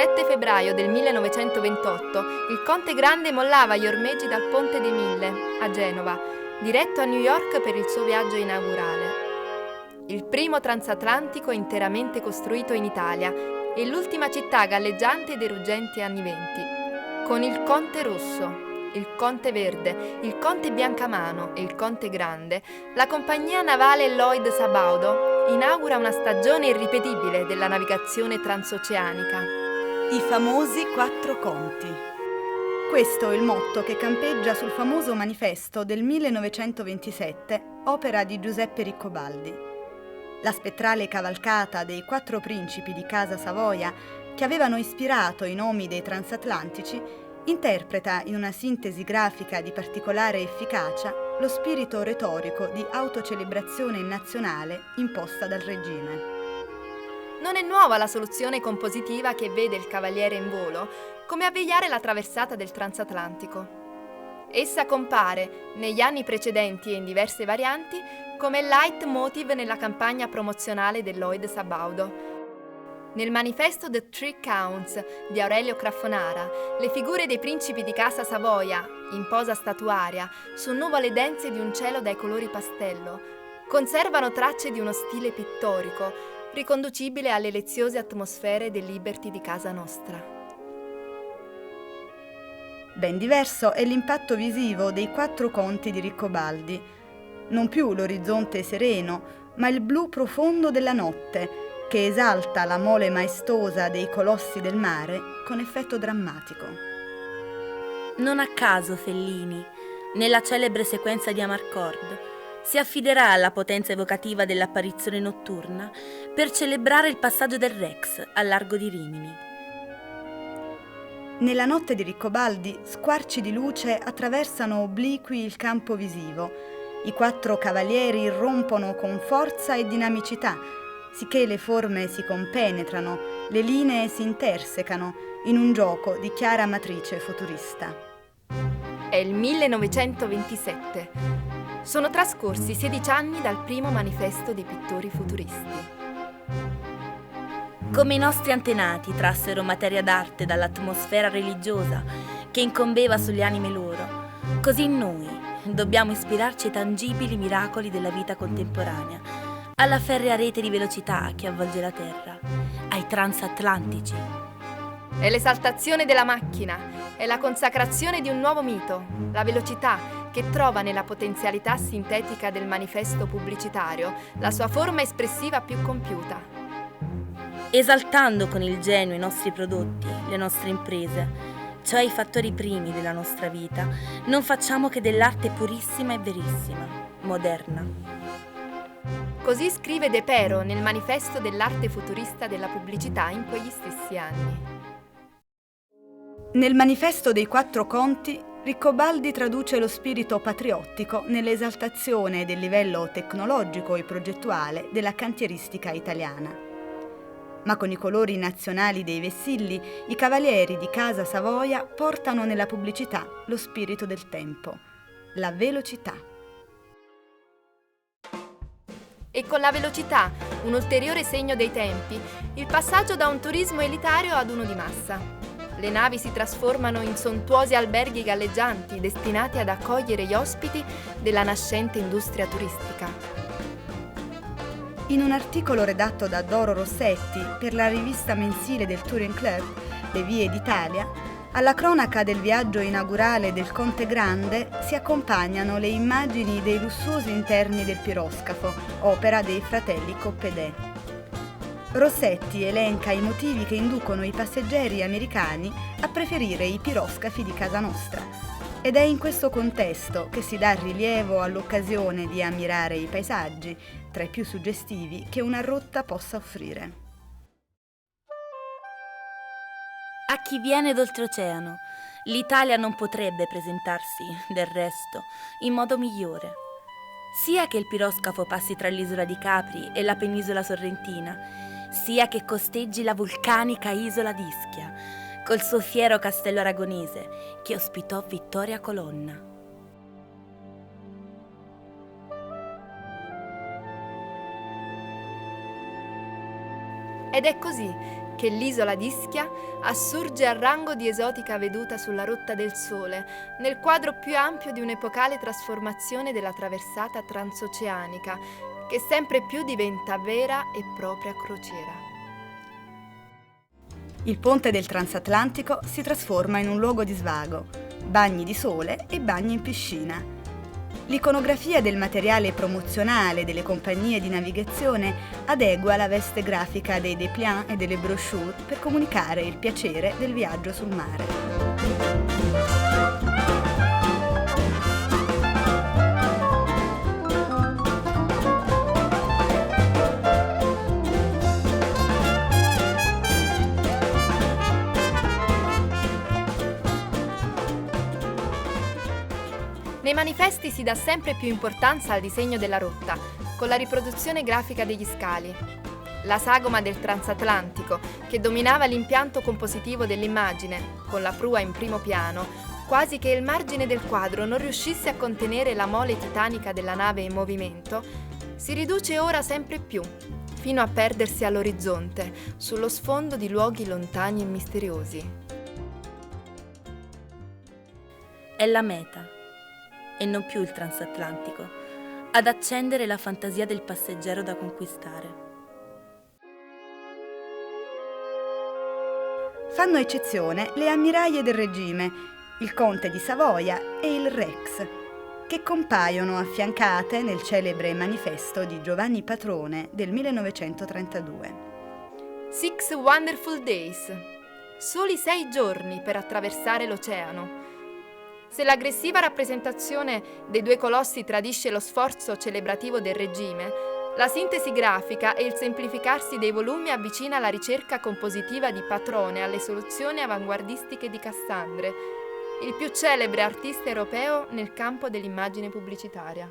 7 febbraio del 1928 il Conte Grande mollava gli ormeggi dal Ponte dei Mille, a Genova, diretto a New York per il suo viaggio inaugurale. Il primo transatlantico interamente costruito in Italia e l'ultima città galleggiante ed ruggente anni venti. Con il Conte Rosso, il Conte Verde, il Conte Biancamano e il Conte Grande, la compagnia navale Lloyd Sabaudo inaugura una stagione irripetibile della navigazione transoceanica. I famosi quattro conti. Questo è il motto che campeggia sul famoso manifesto del 1927, opera di Giuseppe Riccobaldi. La spettrale cavalcata dei quattro principi di Casa Savoia, che avevano ispirato i nomi dei transatlantici, interpreta in una sintesi grafica di particolare efficacia lo spirito retorico di autocelebrazione nazionale imposta dal regime. Non è nuova la soluzione compositiva che vede il Cavaliere in volo come avviare la traversata del transatlantico. Essa compare, negli anni precedenti e in diverse varianti, come leitmotiv nella campagna promozionale del Lloyd Sabaudo. Nel manifesto The Three Counts di Aurelio Craffonara, le figure dei principi di Casa Savoia, in posa statuaria, su nuvole dense di un cielo dai colori pastello, conservano tracce di uno stile pittorico, riconducibile alle leziose atmosfere del Liberty di Casa Nostra. Ben diverso è l'impatto visivo dei quattro conti di Riccobaldi. Non più l'orizzonte sereno, ma il blu profondo della notte, che esalta la mole maestosa dei colossi del mare con effetto drammatico. Non a caso Fellini, nella celebre sequenza di Amarcord, si affiderà alla potenza evocativa dell'apparizione notturna per celebrare il passaggio del Rex al largo di Rimini. Nella notte di Riccobaldi, squarci di luce attraversano obliqui il campo visivo. I quattro cavalieri irrompono con forza e dinamicità, sicché le forme si compenetrano, le linee si intersecano in un gioco di chiara matrice futurista. È il 1927. Sono trascorsi 16 anni dal primo manifesto dei pittori futuristi. Come i nostri antenati trassero materia d'arte dall'atmosfera religiosa che incombeva sulle anime loro, così noi dobbiamo ispirarci ai tangibili miracoli della vita contemporanea, alla ferrea rete di velocità che avvolge la Terra, ai transatlantici. È l'esaltazione della macchina, è la consacrazione di un nuovo mito, la velocità che trova nella potenzialità sintetica del manifesto pubblicitario la sua forma espressiva più compiuta. Esaltando con il genio i nostri prodotti, le nostre imprese, cioè i fattori primi della nostra vita, non facciamo che dell'arte purissima e verissima, moderna. Così scrive De Pero nel manifesto dell'arte futurista della pubblicità in quegli stessi anni. Nel manifesto dei quattro conti, Riccobaldi traduce lo spirito patriottico nell'esaltazione del livello tecnologico e progettuale della cantieristica italiana. Ma con i colori nazionali dei vessilli, i cavalieri di Casa Savoia portano nella pubblicità lo spirito del tempo, la velocità. E con la velocità, un ulteriore segno dei tempi, il passaggio da un turismo elitario ad uno di massa. Le navi si trasformano in sontuosi alberghi galleggianti destinati ad accogliere gli ospiti della nascente industria turistica. In un articolo redatto da Doro Rossetti per la rivista mensile del Touring Club, Le Vie d'Italia, alla cronaca del viaggio inaugurale del Conte Grande si accompagnano le immagini dei lussuosi interni del piroscafo, opera dei fratelli Coppedè. Rossetti elenca i motivi che inducono i passeggeri americani a preferire i piroscafi di Casa Nostra, ed è in questo contesto che si dà rilievo all'occasione di ammirare i paesaggi, tra i più suggestivi che una rotta possa offrire. A chi viene d'oltreoceano, l'Italia non potrebbe presentarsi, del resto, in modo migliore. Sia che il piroscafo passi tra l'isola di Capri e la penisola sorrentina, sia che costeggi la vulcanica isola di Ischia, col suo fiero castello aragonese che ospitò Vittoria Colonna. Ed è così che l'isola di Ischia assurge al rango di esotica veduta sulla rotta del sole, nel quadro più ampio di un'epocale trasformazione della traversata transoceanica, che sempre più diventa vera e propria crociera. Il ponte del transatlantico si trasforma in un luogo di svago, bagni di sole e bagni in piscina. L'iconografia del materiale promozionale delle compagnie di navigazione adegua la veste grafica dei dépliant e delle brochure per comunicare il piacere del viaggio sul mare. Nei manifesti si dà sempre più importanza al disegno della rotta, con la riproduzione grafica degli scali. La sagoma del transatlantico, che dominava l'impianto compositivo dell'immagine, con la prua in primo piano, quasi che il margine del quadro non riuscisse a contenere la mole titanica della nave in movimento, si riduce ora sempre più, fino a perdersi all'orizzonte, sullo sfondo di luoghi lontani e misteriosi. È la meta, e non più il transatlantico, ad accendere la fantasia del passeggero da conquistare. Fanno eccezione le ammiraglie del regime, il conte di Savoia e il Rex, che compaiono affiancate nel celebre manifesto di Giovanni Patrone del 1932. 6 Wonderful Days. Soli 6 giorni per attraversare l'oceano. Se l'aggressiva rappresentazione dei due colossi tradisce lo sforzo celebrativo del regime, la sintesi grafica e il semplificarsi dei volumi avvicina la ricerca compositiva di Patrone alle soluzioni avanguardistiche di Cassandre, il più celebre artista europeo nel campo dell'immagine pubblicitaria.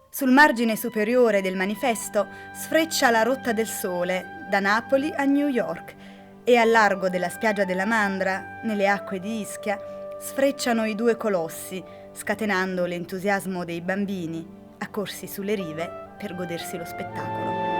Sul margine superiore del manifesto sfreccia la rotta del sole da Napoli a New York e al largo della spiaggia della Mandra, nelle acque di Ischia, sfrecciano i due colossi, scatenando l'entusiasmo dei bambini, accorsi sulle rive per godersi lo spettacolo.